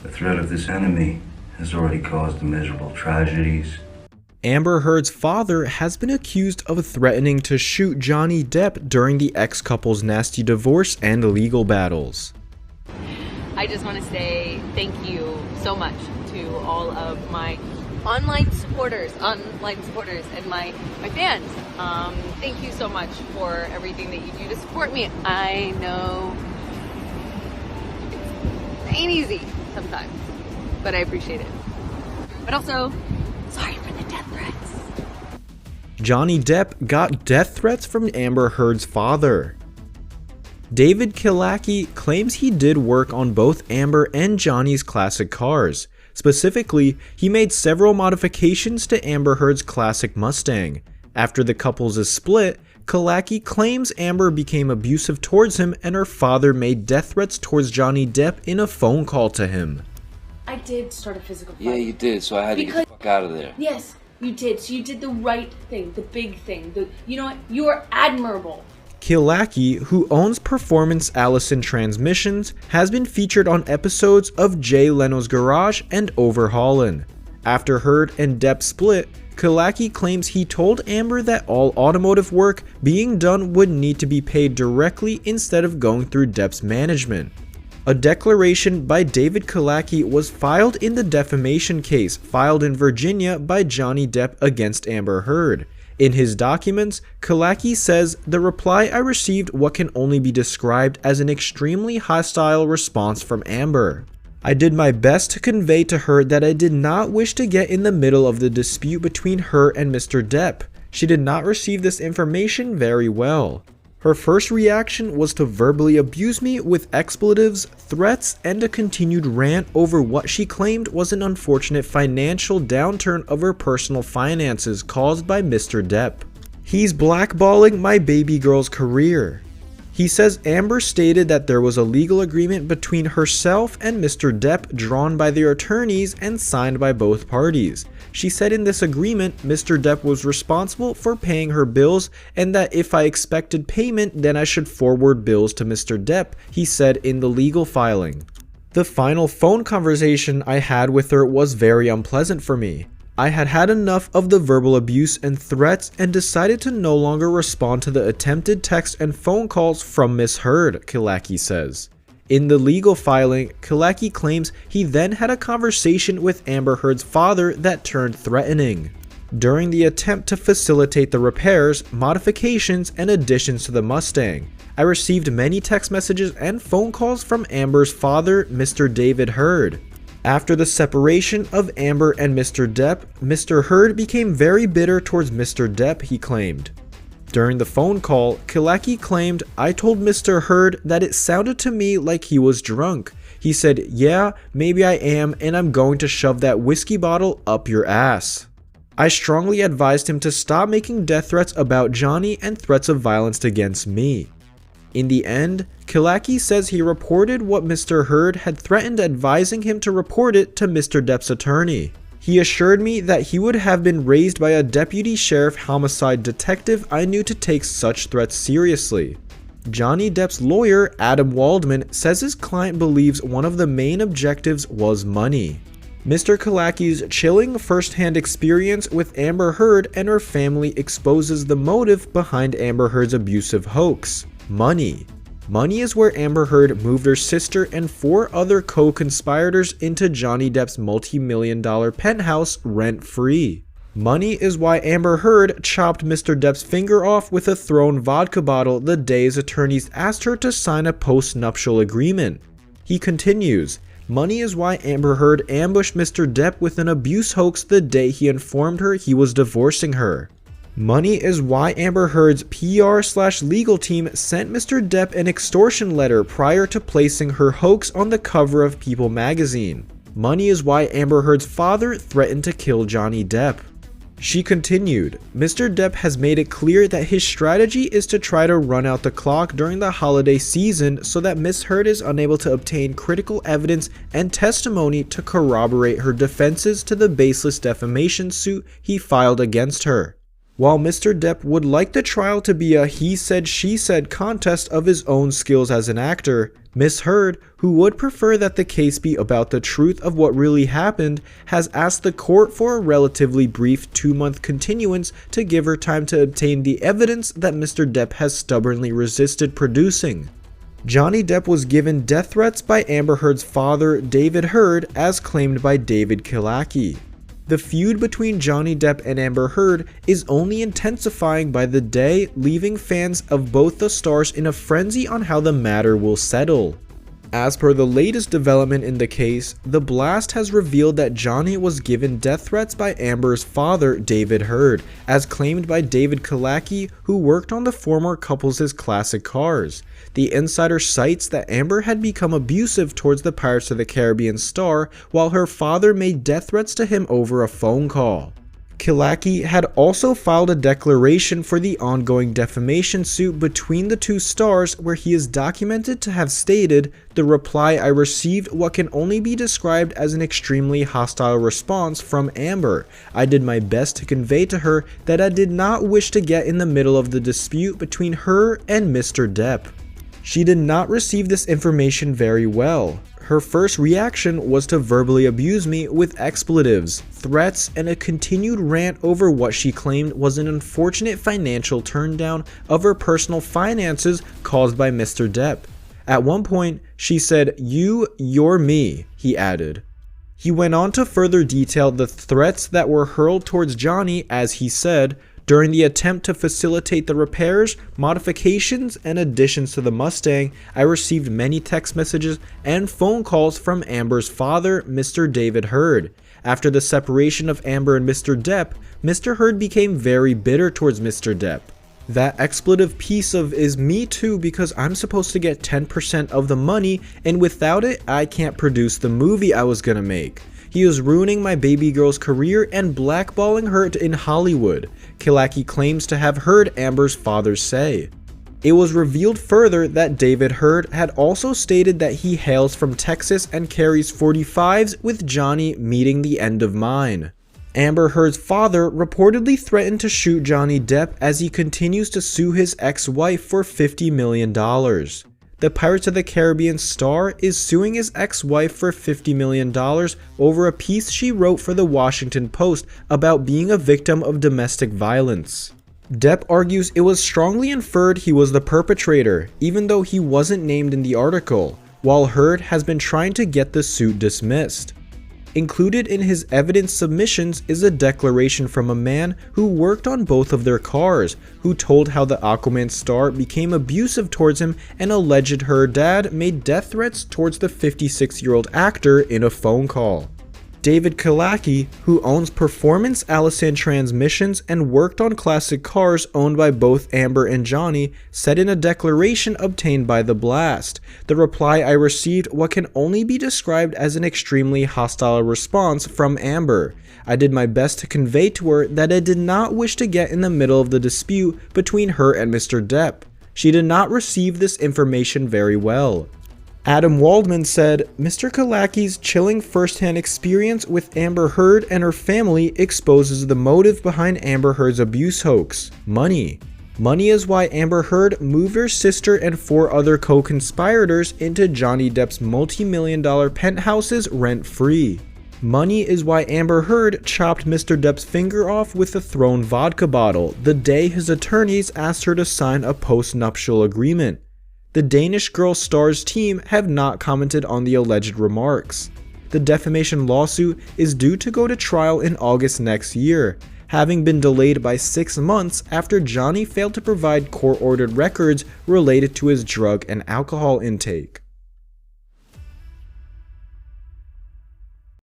The threat of this enemy has already caused immeasurable tragedies. Amber Heard's father has been accused of threatening to shoot Johnny Depp during the ex-couple's nasty divorce and legal battles. I just want to say thank you so much to all of my online supporters and my fans. Thank you so much for everything that you do to support me. I know it ain't easy sometimes, but I appreciate it. But also, sorry for the death threats. Johnny Depp got death threats from Amber Heard's father. David Kilacki claims he did work on both Amber and Johnny's classic cars. Specifically, he made several modifications to Amber Heard's classic Mustang. After the couple's split, Kilacki claims Amber became abusive towards him and her father made death threats towards Johnny Depp in a phone call to him. I did start a physical fight. Yeah, you did, so I had to get the fuck out of there. Yes, you did. So you did the right thing, the big thing. You know what? You are admirable. Kilacki, who owns Performance Allison Transmissions, has been featured on episodes of Jay Leno's Garage and Overhaulin'. After Heard and Depp split, Kilacki claims he told Amber that all automotive work being done would need to be paid directly instead of going through Depp's management. A declaration by David Kilacki was filed in the defamation case filed in Virginia by Johnny Depp against Amber Heard. In his documents, Kilacki says, "The reply I received what can only be described as an extremely hostile response from Amber. I did my best to convey to her that I did not wish to get in the middle of the dispute between her and Mr. Depp. She did not receive this information very well. Her first reaction was to verbally abuse me with expletives, threats, and a continued rant over what she claimed was an unfortunate financial downturn of her personal finances caused by Mr. Depp. He's blackballing my baby girl's career." He says Amber stated that there was a legal agreement between herself and Mr. Depp drawn by their attorneys and signed by both parties. She said in this agreement, Mr. Depp was responsible for paying her bills and that if I expected payment, then I should forward bills to Mr. Depp, he said in the legal filing. "The final phone conversation I had with her was very unpleasant for me. I had had enough of the verbal abuse and threats and decided to no longer respond to the attempted text and phone calls from Miss Heard," Kilacki says. In the legal filing, Kilacki claims he then had a conversation with Amber Heard's father that turned threatening. During the attempt to facilitate the repairs, modifications, and additions to the Mustang, I received many text messages and phone calls from Amber's father, Mr. David Heard. After the separation of Amber and Mr. Depp, Mr. Heard became very bitter towards Mr. Depp, he claimed. During the phone call, Kilacki claimed, "I told Mr. Heard that it sounded to me like he was drunk. He said, 'Yeah, maybe I am, and I'm going to shove that whiskey bottle up your ass.' I strongly advised him to stop making death threats about Johnny and threats of violence against me." In the end, Kilacki says he reported what Mr. Heard had threatened, advising him to report it to Mr. Depp's attorney. He assured me that he would have been raised by a deputy sheriff homicide detective I knew to take such threats seriously. Johnny Depp's lawyer, Adam Waldman, says his client believes one of the main objectives was money. Mr. Kilacki's chilling first-hand experience with Amber Heard and her family exposes the motive behind Amber Heard's abusive hoax: money. Money is where Amber Heard moved her sister and 4 other co-conspirators into Johnny Depp's multi-million-dollar penthouse rent-free. Money is why Amber Heard chopped Mr. Depp's finger off with a thrown vodka bottle the day his attorneys asked her to sign a post-nuptial agreement. He continues, "Money is why Amber Heard ambushed Mr. Depp with an abuse hoax the day he informed her he was divorcing her. Money is why Amber Heard's PR/legal team sent Mr. Depp an extortion letter prior to placing her hoax on the cover of People magazine. Money is why Amber Heard's father threatened to kill Johnny Depp." She continued, "Mr. Depp has made it clear that his strategy is to try to run out the clock during the holiday season so that Miss Heard is unable to obtain critical evidence and testimony to corroborate her defenses to the baseless defamation suit he filed against her." While Mr. Depp would like the trial to be a he said she said contest of his own skills as an actor, Miss Heard, who would prefer that the case be about the truth of what really happened, has asked the court for a relatively brief 2-month continuance to give her time to obtain the evidence that Mr. Depp has stubbornly resisted producing. Johnny Depp was given death threats by Amber Heard's father, David Heard, as claimed by David Kilaki. The feud between Johnny Depp and Amber Heard is only intensifying by the day, leaving fans of both the stars in a frenzy on how the matter will settle. As per the latest development in the case, The Blast has revealed that Johnny was given death threats by Amber's father, David Heard, as claimed by David Kilaki, who worked on the former couple's classic cars. The insider cites that Amber had become abusive towards the Pirates of the Caribbean star, while her father made death threats to him over a phone call. Kilaki had also filed a declaration for the ongoing defamation suit between the two stars, where he is documented to have stated, "The reply I received what can only be described as an extremely hostile response from Amber. I did my best to convey to her that I did not wish to get in the middle of the dispute between her and Mr. Depp." She did not receive this information very well. Her first reaction was to verbally abuse me with expletives, threats, and a continued rant over what she claimed was an unfortunate financial turndown of her personal finances caused by Mr. Depp. At one point, she said, "You're me," he added. He went on to further detail the threats that were hurled towards Johnny, as he said, "During the attempt to facilitate the repairs, modifications, and additions to the Mustang, I received many text messages and phone calls from Amber's father, Mr. David Heard. After the separation of Amber and Mr. Depp, Mr. Heard became very bitter towards Mr. Depp. That expletive piece of is me too, because I'm supposed to get 10% of the money, and without it, I can't produce the movie I was gonna make. He is ruining my baby girl's career and blackballing her in Hollywood," Kilaki claims to have heard Amber's father say. It was revealed further that David Heard had also stated that he hails from Texas and carries .45s, with Johnny meeting the end of mine. Amber Heard's father reportedly threatened to shoot Johnny Depp as he continues to sue his ex-wife for $50 million. The Pirates of the Caribbean star is suing his ex-wife for $50 million over a piece she wrote for the Washington Post about being a victim of domestic violence. Depp argues it was strongly inferred he was the perpetrator, even though he wasn't named in the article, while Heard has been trying to get the suit dismissed. Included in his evidence submissions is a declaration from a man who worked on both of their cars, who told how the Aquaman star became abusive towards him and alleged her dad made death threats towards the 56-year-old actor in a phone call. David Kilaki, who owns Performance Allison Transmissions and worked on classic cars owned by both Amber and Johnny, said in a declaration obtained by The Blast, "The reply I received what can only be described as an extremely hostile response from Amber. I did my best to convey to her that I did not wish to get in the middle of the dispute between her and Mr. Depp. She did not receive this information very well." Adam Waldman said, "Mr. Kilaki's chilling first-hand experience with Amber Heard and her family exposes the motive behind Amber Heard's abuse hoax: money. Money is why Amber Heard moved her sister and 4 other co-conspirators into Johnny Depp's multi-million-dollar penthouses rent-free. Money is why Amber Heard chopped Mr. Depp's finger off with a thrown vodka bottle the day his attorneys asked her to sign a post-nuptial agreement. The Danish Girl star's team have not commented on the alleged remarks. The defamation lawsuit is due to go to trial in August next year, having been delayed by 6 months after Johnny failed to provide court-ordered records related to his drug and alcohol intake.